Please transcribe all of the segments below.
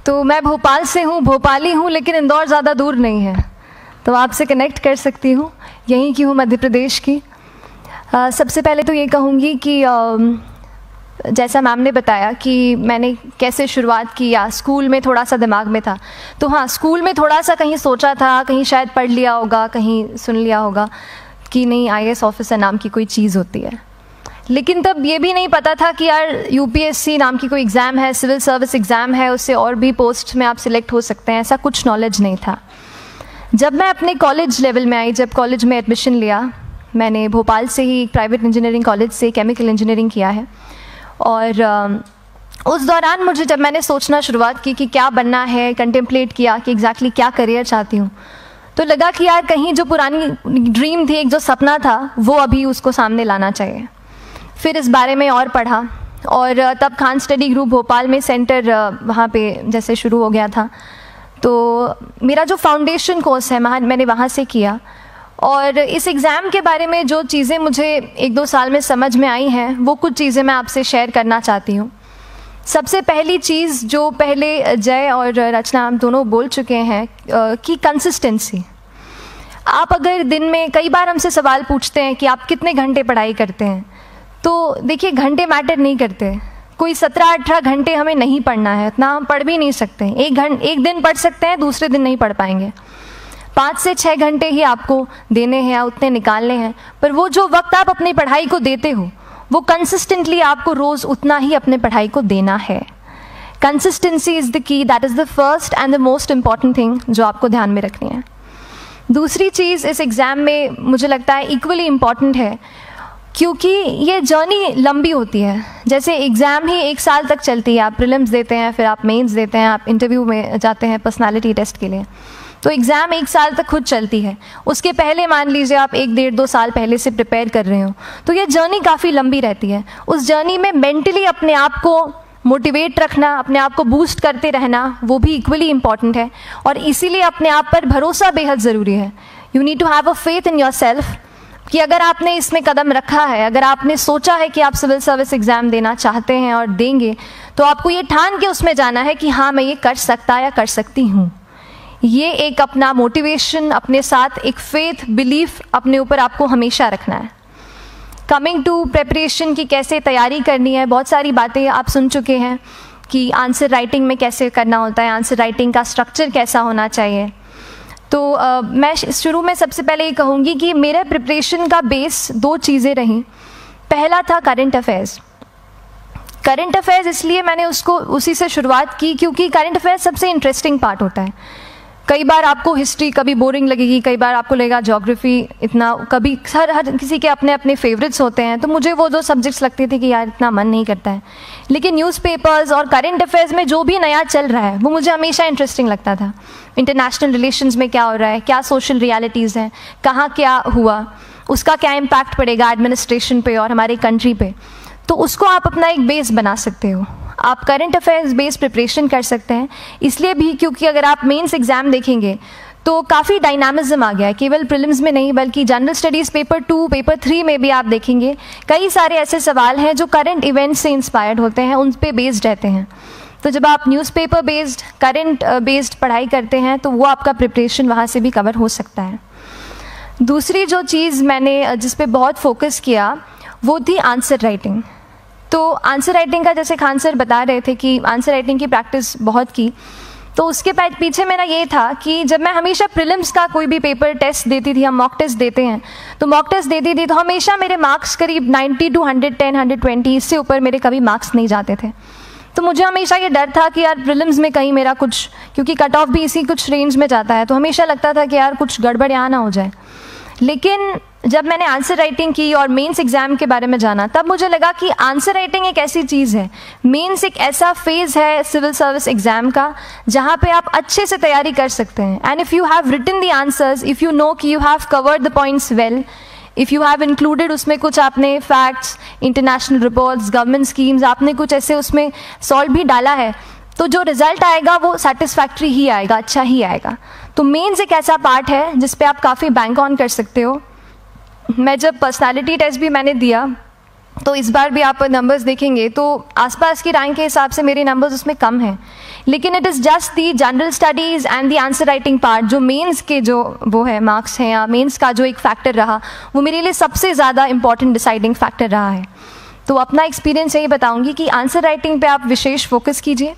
तो मैं भोपाल से हूँ, भोपाली हूँ, लेकिन इंदौर ज़्यादा दूर नहीं है, तो आपसे कनेक्ट कर सकती हूँ। यहीं की हूँ, मध्य प्रदेश की। सबसे पहले तो ये कहूँगी कि जैसा मैम ने बताया कि मैंने कैसे शुरुआत की, या स्कूल में थोड़ा सा दिमाग में था, तो हाँ, स्कूल में थोड़ा सा कहीं सोचा था, कहीं शायद पढ़ लिया होगा, कहीं सुन लिया होगा कि नहीं IAS ऑफिसर नाम की कोई चीज़ होती है। लेकिन तब ये भी नहीं पता था कि यार UPSC नाम की कोई एग्ज़ाम है, सिविल सर्विस एग्ज़ाम है, उससे और भी पोस्ट में आप सिलेक्ट हो सकते हैं, ऐसा कुछ नॉलेज नहीं था। जब मैं अपने कॉलेज लेवल में आई, जब कॉलेज में एडमिशन लिया, मैंने भोपाल से ही प्राइवेट इंजीनियरिंग कॉलेज से केमिकल इंजीनियरिंग किया है, और उस दौरान मुझे जब मैंने सोचना शुरुआत की कि क्या बनना है, कंटेम्पलेट किया कि एग्जैक्टली क्या करियर चाहती हूँ, तो लगा कि यार कहीं जो पुरानी ड्रीम थी, एक जो सपना था, वो अभी उसको सामने लाना चाहिए। फिर इस बारे में और पढ़ा, और तब खान स्टडी ग्रुप भोपाल में सेंटर वहाँ पे जैसे शुरू हो गया था, तो मेरा जो फाउंडेशन कोर्स है मैंने वहाँ से किया। और इस एग्ज़ाम के बारे में जो चीज़ें मुझे 1-2 साल में समझ में आई हैं, वो कुछ चीज़ें मैं आपसे शेयर करना चाहती हूँ। सबसे पहली चीज़ जो पहले जय और रचना हम दोनों बोल चुके हैं कि कंसिस्टेंसी। आप अगर दिन में, कई बार हमसे सवाल पूछते हैं कि आप कितने घंटे पढ़ाई करते हैं, तो देखिए घंटे मैटर नहीं करते। कोई 17-18 घंटे हमें नहीं पढ़ना है, इतना हम पढ़ भी नहीं सकते। एक दिन पढ़ सकते हैं, दूसरे दिन नहीं पढ़ पाएंगे। 5 से 6 घंटे ही आपको देने हैं या उतने निकालने हैं, पर वो जो वक्त आप अपनी पढ़ाई को देते हो, वो कंसिस्टेंटली आपको रोज़ उतना ही अपने पढ़ाई को देना है। Consistency is the key, that is the first and the most important thing जो आपको ध्यान में रखनी है। दूसरी चीज़ इस एग्ज़ाम में मुझे लगता है इक्वली इम्पॉर्टेंट है, क्योंकि ये जर्नी लंबी होती है। जैसे एग्ज़ाम ही 1 साल तक चलती है, आप प्रीलिम्स देते हैं, फिर आप मेंस देते हैं, आप इंटरव्यू में जाते हैं पर्सनालिटी टेस्ट के लिए, तो एग्ज़ाम 1 साल तक खुद चलती है। उसके पहले मान लीजिए आप 1-1.5-2 साल पहले से प्रिपेयर कर रहे हो, तो ये जर्नी काफ़ी लंबी रहती है। उस जर्नी में मेंटली अपने आप को मोटिवेट रखना, अपने आप को बूस्ट करते रहना, वो भी इक्वली इम्पॉर्टेंट है, और इसीलिए अपने आप पर भरोसा बेहद ज़रूरी है। You need to have a faith in yourself कि अगर आपने इसमें कदम रखा है, अगर आपने सोचा है कि आप सिविल सर्विस एग्ज़ाम देना चाहते हैं और देंगे, तो आपको ये ठान के उसमें जाना है कि हाँ, मैं ये कर सकता या कर सकती हूँ। ये एक अपना मोटिवेशन, अपने साथ एक फेथ, बिलीफ अपने ऊपर आपको हमेशा रखना है। कमिंग टू प्रेपरेशन की कैसे तैयारी करनी है, बहुत सारी बातें आप सुन चुके हैं कि आंसर राइटिंग में कैसे करना होता है, आंसर राइटिंग का स्ट्रक्चर कैसा होना चाहिए। तो मैं शुरू में सबसे पहले ये कहूँगी कि मेरे प्रिपरेशन का बेस 2 चीज़ें रहीं। पहला था करंट अफेयर्स। करंट अफेयर्स इसलिए मैंने उसी से शुरुआत की क्योंकि करंट अफेयर्स सबसे इंटरेस्टिंग पार्ट होता है। कई बार आपको हिस्ट्री कभी बोरिंग लगेगी, कई बार आपको लगेगा ज्योग्राफी इतना, कभी हर किसी के अपने अपने फेवरेट्स होते हैं। तो मुझे वो 2 सब्जेक्ट्स लगते थे कि यार इतना मन नहीं करता है, लेकिन न्यूज़पेपर्स और करंट अफेयर्स में जो भी नया चल रहा है वो मुझे हमेशा इंटरेस्टिंग लगता था। इंटरनेशनल रिलेशंस में क्या हो रहा है, क्या सोशल रियलिटीज़ हैं, कहाँ क्या हुआ, उसका क्या इम्पैक्ट पड़ेगा एडमिनिस्ट्रेशन पे और हमारी कंट्री पे, तो उसको आप अपना एक बेस बना सकते हो। आप करंट अफेयर्स बेस्ड प्रिपरेशन कर सकते हैं, इसलिए भी क्योंकि अगर आप मेंस एग्ज़ाम देखेंगे तो काफ़ी डायनामिज्म आ गया है, केवल प्रीलिम्स में नहीं बल्कि जनरल स्टडीज़ पेपर 2, पेपर 3 में भी आप देखेंगे कई सारे ऐसे सवाल हैं जो करंट इवेंट्स से इंस्पायर्ड होते हैं, उन पे बेस्ड रहते हैं। तो जब आप न्यूज़पेपर बेस्ड, करंट बेस्ड पढ़ाई करते हैं तो वो आपका प्रिपरेशन वहाँ से भी कवर हो सकता है। दूसरी जो चीज़ मैंने जिस पे बहुत फोकस किया वो थी आंसर राइटिंग। तो आंसर राइटिंग का जैसे खान सर बता रहे थे कि आंसर राइटिंग की प्रैक्टिस बहुत की, तो उसके पीछे मेरा ये था कि जब मैं हमेशा प्रीलिम्स का कोई भी पेपर टेस्ट देती थी, हम मॉक टेस्ट देते हैं, तो मॉक टेस्ट देती थी तो हमेशा मेरे मार्क्स करीब 90 to 110, 120, इससे ऊपर मेरे कभी मार्क्स नहीं जाते थे। तो मुझे हमेशा ये डर था कि यार प्रीलिम्स में कहीं मेरा कुछ, क्योंकि कट ऑफ भी इसी कुछ रेंज में जाता है, तो हमेशा लगता था कि यार कुछ गड़बड़ यहाँ ना हो जाए। लेकिन जब मैंने आंसर राइटिंग की और मेंस एग्ज़ाम के बारे में जाना, तब मुझे लगा कि आंसर राइटिंग एक ऐसी चीज़ है, मेंस एक ऐसा फेज़ है सिविल सर्विस एग्ज़ाम का जहाँ पे आप अच्छे से तैयारी कर सकते हैं। And if you have written the answers, if you know कि you have covered the points well, if you have included उसमें कुछ आपने facts, international reports, government schemes, आपने कुछ ऐसे उसमें सॉल्व भी डाला है, तो जो रिज़ल्ट आएगा वो सेटिस्फैक्ट्री ही आएगा, अच्छा ही आएगा। तो मेंस एक ऐसा पार्ट है जिस पे आप काफ़ी बैंक ऑन कर सकते हो। मैं जब पर्सनालिटी टेस्ट भी मैंने दिया तो इस बार भी आप नंबर्स देखेंगे तो आसपास की रैंक के हिसाब से मेरे नंबर्स उसमें कम हैं, लेकिन it is just the general studies and the answer writing part, जो मेंस के जो वो है मार्क्स हैं या मेंस का जो एक फैक्टर रहा, वो मेरे लिए सबसे ज़्यादा इंपॉर्टेंट डिसाइडिंग फैक्टर रहा है। तो अपना एक्सपीरियंस यही बताऊंगी कि आंसर राइटिंग पे आप विशेष फोकस कीजिए।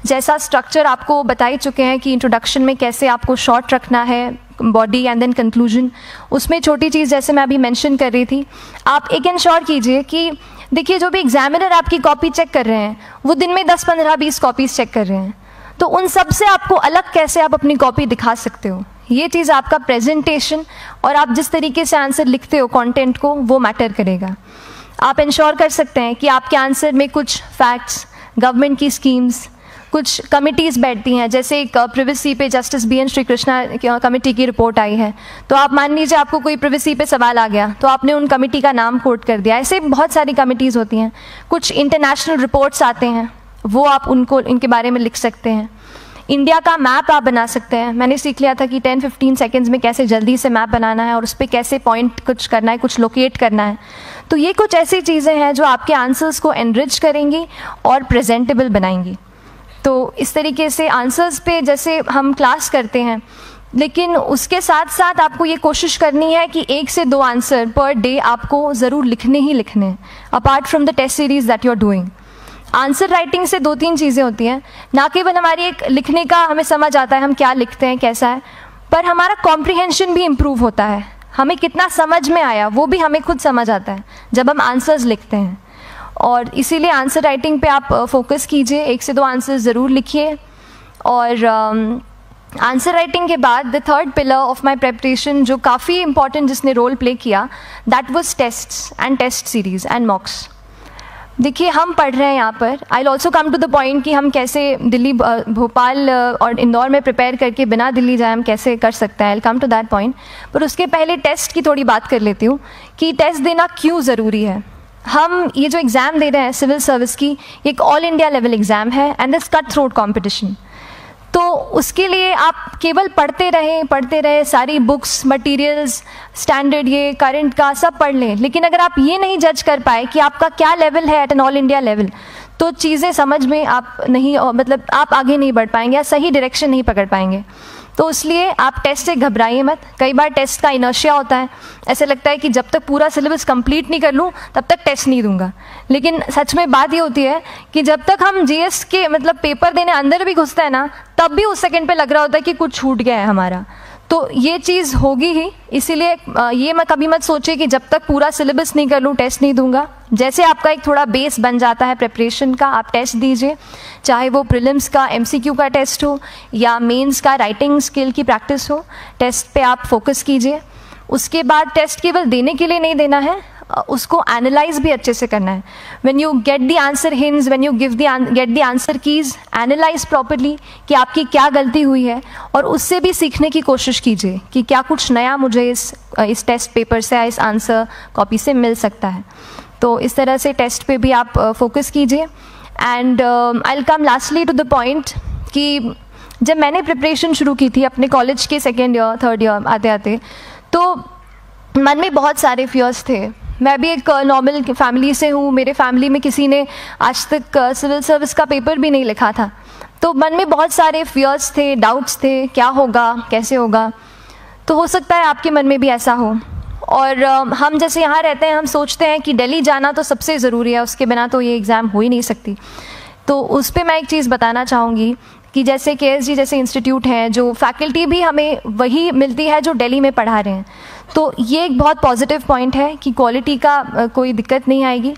जैसा स्ट्रक्चर आपको बता ही चुके हैं कि इंट्रोडक्शन में कैसे आपको शॉर्ट रखना है, बॉडी एंड देन कंक्लूजन, उसमें छोटी चीज़ जैसे मैं अभी मेंशन कर रही थी, आप एक इंश्योर कीजिए कि देखिए जो भी एग्जामिनर आपकी कॉपी चेक कर रहे हैं वो दिन में 10, 15, 20 कॉपीज़ चेक कर रहे हैं, तो उन सब से आपको अलग कैसे आप अपनी कॉपी दिखा सकते हो, ये चीज़ आपका प्रेजेंटेशन और आप जिस तरीके से आंसर लिखते हो कंटेंट को, वो मैटर करेगा। आप इंश्योर कर सकते हैं कि आपके आंसर में कुछ फैक्ट्स, गवर्नमेंट की स्कीम्स, कुछ कमिटीज़ बैठती हैं, जैसे एक प्रिवेसी पे जस्टिस BN श्रीकृष्णा कमेटी की रिपोर्ट आई है, तो आप मान लीजिए आपको कोई प्रिवेसी पे सवाल आ गया तो आपने उन कमेटी का नाम कोट कर दिया। ऐसे बहुत सारी कमिटीज़ होती हैं। कुछ इंटरनेशनल रिपोर्ट्स आते हैं, वो आप उनको इनके बारे में लिख सकते हैं। इंडिया का मैप आप बना सकते हैं। मैंने सीख लिया था कि 10-15 सेकेंड्स में कैसे जल्दी से मैप बनाना है और उस पर कैसे पॉइंट कुछ करना है, कुछ लोकेट करना है। तो ये कुछ ऐसी चीज़ें हैं जो आपके आंसर्स को एनरिच करेंगी और प्रेजेंटेबल बनाएंगी। तो इस तरीके से आंसर्स पे जैसे हम क्लास करते हैं, लेकिन उसके साथ साथ आपको ये कोशिश करनी है कि 1 से 2 आंसर पर डे आपको ज़रूर लिखने ही लिखने हैं, apart from the test series that you are doing. Answer writing से 2-3 चीज़ें होती हैं, ना केवल हमारी एक लिखने का हमें समझ आता है हम क्या लिखते हैं कैसा है, पर हमारा कॉम्प्रिहेंशन भी इम्प्रूव होता है। हमें कितना समझ में आया वो भी हमें खुद समझ आता है जब हम आंसर्स लिखते हैं। और इसीलिए आंसर राइटिंग पे आप फोकस कीजिए, 1 से 2 आंसर ज़रूर लिखिए। और आंसर राइटिंग के बाद the third pillar of my preparation जो काफ़ी इंपॉर्टेंट जिसने रोल प्ले किया, that was tests and test series and mocks. देखिए हम पढ़ रहे हैं यहाँ पर, I will also come to the point कि हम कैसे दिल्ली, भोपाल और इंदौर में प्रिपेयर करके बिना दिल्ली जाए हम कैसे कर सकते हैं, I will come to that point. पर उसके पहले टेस्ट की थोड़ी बात कर लेती हूँ कि टेस्ट देना क्यों ज़रूरी है। हम ये जो एग्ज़ाम दे रहे हैं सिविल सर्विस की, एक ऑल इंडिया लेवल एग्ज़ाम है and this cut throat competition. तो उसके लिए आप केवल पढ़ते रहें, सारी बुक्स, मटेरियल्स, स्टैंडर्ड ये करंट का सब पढ़ लें, लेकिन अगर आप ये नहीं जज कर पाए कि आपका क्या लेवल है at an all India level, तो चीज़ें समझ में आप नहीं, मतलब आप आगे नहीं बढ़ पाएंगे या सही डायरेक्शन नहीं पकड़ पाएंगे। तो इसलिए आप टेस्ट से घबराइए मत। कई बार टेस्ट का इनर्शिया होता है, ऐसे लगता है कि जब तक पूरा सिलेबस कंप्लीट नहीं कर लूँ तब तक टेस्ट नहीं दूंगा, लेकिन सच में बात ये होती है कि जब तक हम GS के मतलब पेपर देने अंदर भी घुसते हैं ना, तब भी उस सेकंड पे लग रहा होता है कि कुछ छूट गया है हमारा। तो ये चीज़ होगी ही, इसीलिए ये मैं कभी मत सोचिए कि जब तक पूरा सिलेबस नहीं कर लूँ टेस्ट नहीं दूंगा। जैसे आपका एक थोड़ा बेस बन जाता है प्रिपरेशन का, आप टेस्ट दीजिए, चाहे वो प्रीलिम्स का MCQ का टेस्ट हो या मेंस का राइटिंग स्किल की प्रैक्टिस हो, टेस्ट पे आप फोकस कीजिए। उसके बाद टेस्ट केवल देने के लिए नहीं देना है, उसको एनालाइज भी अच्छे से करना है। When you get the answer hints, when you get the answer keys, analyse properly कि आपकी क्या गलती हुई है और उससे भी सीखने की कोशिश कीजिए कि क्या कुछ नया मुझे इस टेस्ट पेपर से या इस आंसर कॉपी से मिल सकता है। तो इस तरह से टेस्ट पे भी आप फोकस कीजिए। And I will come lastly to the point कि जब मैंने प्रिपरेशन शुरू की थी अपने कॉलेज के 2nd ईयर 3rd ईयर आते आते, तो मन में बहुत सारे फियर्स थे। मैं भी एक नॉर्मल फैमिली से हूँ, मेरे फैमिली में किसी ने आज तक सिविल सर्विस का पेपर भी नहीं लिखा था, तो मन में बहुत सारे फियर्स थे, डाउट्स थे, क्या होगा, कैसे होगा। तो हो सकता है आपके मन में भी ऐसा हो। और हम जैसे यहाँ रहते हैं, हम सोचते हैं कि दिल्ली जाना तो सबसे ज़रूरी है, उसके बिना तो ये एग्ज़ाम हो ही नहीं सकती। तो उस पर मैं एक चीज़ बताना चाहूँगी कि जैसे KSG जैसे इंस्टीट्यूट हैं, जो फैकल्टी भी हमें वही मिलती है जो दिल्ली में पढ़ा रहे हैं, तो ये एक बहुत पॉजिटिव पॉइंट है कि क्वालिटी का कोई दिक्कत नहीं आएगी।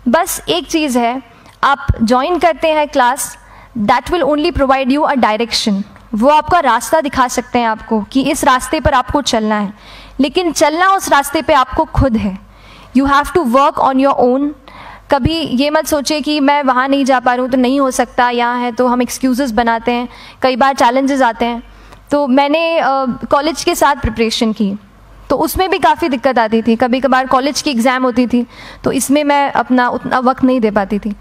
बस एक चीज़ है, आप ज्वाइन करते हैं class, that will only provide you a direction, वो आपका रास्ता दिखा सकते हैं आपको कि इस रास्ते पर आपको चलना है, लेकिन चलना उस रास्ते पे आपको खुद है। You have to work on your own. कभी ये मत सोचिए कि मैं वहाँ नहीं जा पा रहा हूँ तो नहीं हो सकता, यहाँ है, तो हम एक्सक्यूज़ेस बनाते हैं। कई बार चैलेंजेस आते हैं। तो मैंने कॉलेज के साथ प्रिपरेशन की, तो उसमें भी काफ़ी दिक्कत आती थी। कभी कभार कॉलेज की एग्ज़ाम होती थी तो इसमें मैं अपना उतना वक्त नहीं दे पाती थी।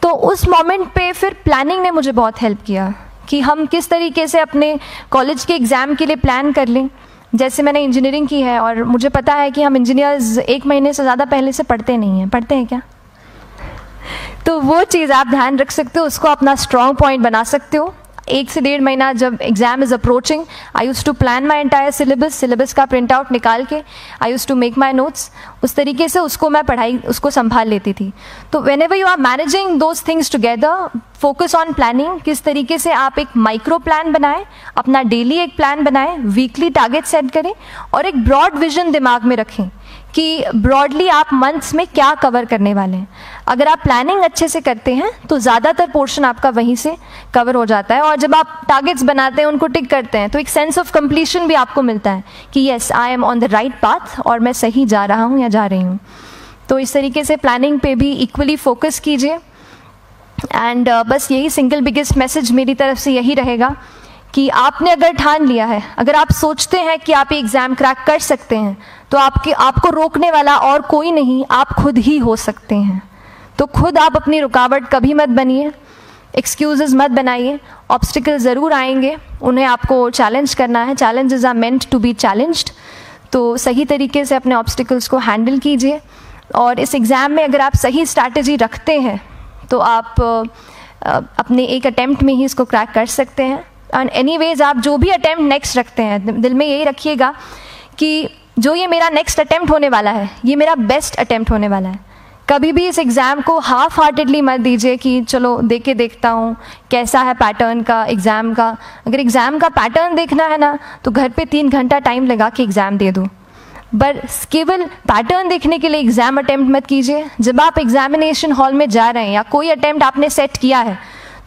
तो उस मोमेंट पे फिर प्लानिंग ने मुझे बहुत हेल्प किया कि हम किस तरीके से अपने कॉलेज के एग्ज़ाम के लिए प्लान कर लें। जैसे मैंने इंजीनियरिंग की है और मुझे पता है कि हम इंजीनियर्स 1 महीने से ज़्यादा पहले से पढ़ते नहीं हैं। पढ़ते हैं क्या? तो वो चीज़ आप ध्यान रख सकते हो, उसको अपना स्ट्रॉन्ग पॉइंट बना सकते हो। 1 से 1.5 महीना जब exam is approaching, I use to plan my entire syllabus का प्रिंट आउट निकाल के I use to make my notes, उस तरीके से उसको मैं उसको संभाल लेती थी। तो whenever you are managing those things together, focus on planning, किस तरीके से आप एक माइक्रो प्लान बनाएं, अपना डेली एक प्लान बनाएं, वीकली टारगेट सेट करें और एक ब्रॉड विजन दिमाग में रखें कि ब्रॉडली आप मंथ्स में क्या कवर करने वाले हैं। अगर आप प्लानिंग अच्छे से करते हैं तो ज़्यादातर पोर्शन आपका वहीं से कवर हो जाता है, और जब आप टारगेट्स बनाते हैं, उनको टिक करते हैं, तो एक सेंस ऑफ कंप्लीशन भी आपको मिलता है कि yes I am on the right path और मैं सही जा रहा हूँ या जा रही हूँ। तो इस तरीके से प्लानिंग पे भी इक्वली फोकस कीजिए। एंड बस यही सिंगल बिगेस्ट मैसेज मेरी तरफ से यही रहेगा कि आपने अगर ठान लिया है, अगर आप सोचते हैं कि आप ये एग्ज़ाम क्रैक कर सकते हैं, तो आपको रोकने वाला और कोई नहीं, आप खुद ही हो सकते हैं। तो खुद आप अपनी रुकावट कभी मत बनिए, एक्सक्यूज़ेस मत बनाइए। ऑब्स्टिकल ज़रूर आएंगे, उन्हें आपको चैलेंज करना है। Challenges are meant to be challenged. तो सही तरीके से अपने ऑब्स्टिकल्स को हैंडल कीजिए, और इस एग्ज़ाम में अगर आप सही स्ट्रैटेजी रखते हैं तो आप अपने एक अटैम्प्ट में ही इसको क्रैक कर सकते हैं। एंड एनीवेज आप जो भी अटैम्प्ट नेक्स्ट रखते हैं, दिल में यही रखिएगा कि जो ये मेरा नेक्स्ट अटैम्प्ट होने वाला है, ये मेरा बेस्ट अटैम्प्ट होने वाला है। कभी भी इस एग्ज़ाम को हाफ हार्टेडली मत दीजिए कि चलो देख के देखता हूँ कैसा है पैटर्न का एग्ज़ाम का। अगर एग्ज़ाम का पैटर्न देखना है ना, तो घर पे 3 घंटा टाइम लगा के एग्ज़ाम दे दो, बस केवल पैटर्न देखने के लिए एग्ज़ाम अटैम्प्ट मत कीजिए। जब आप एग्जामिनेशन हॉल में जा रहे हैं या कोई अटैम्प्ट आपने सेट किया है,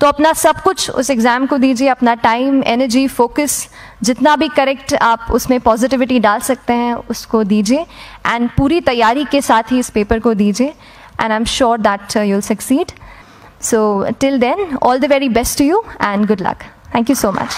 तो अपना सब कुछ उस एग्ज़ाम को दीजिए, अपना टाइम, एनर्जी, फोकस, जितना भी करेक्ट आप उसमें पॉजिटिविटी डाल सकते हैं उसको दीजिए, एंड पूरी तैयारी के साथ ही इस पेपर को दीजिए, and I am sure that you will succeed. So till then, all the very best to you and good luck. Thank you so much.